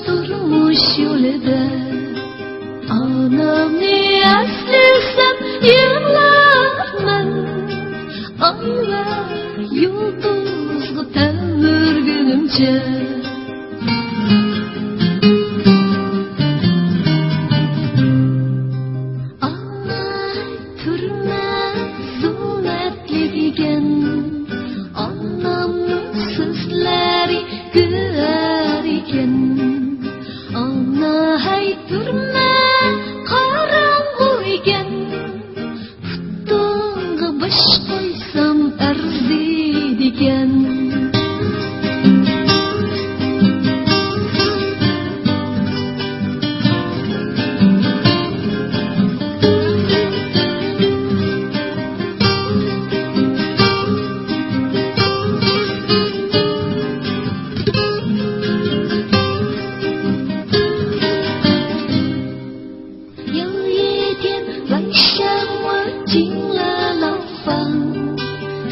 durmuş yolda anamni asılsam yığlarman aylar yulduzga tavurgunimcha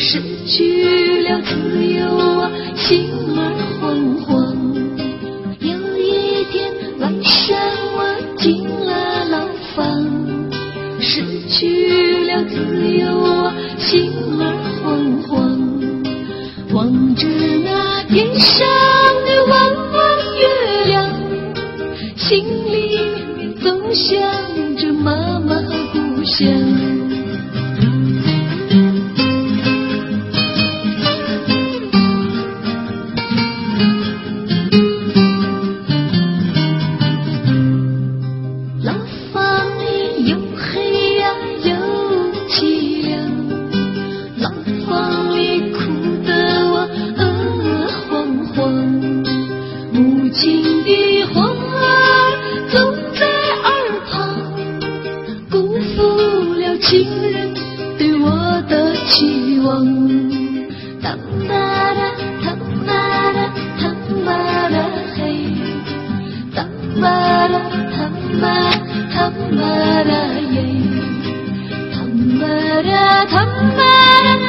失去了自由啊，心儿慌慌。有一天晚上我进了牢房，失去了自由啊，心儿慌慌。望着那天上的弯弯月亮，心里总想着妈妈故乡。亲的花儿总在耳旁，辜负了亲人对我的期望。他妈的，他妈的，他妈的嘿，他妈的，他妈，他妈的耶，他妈的，他妈的。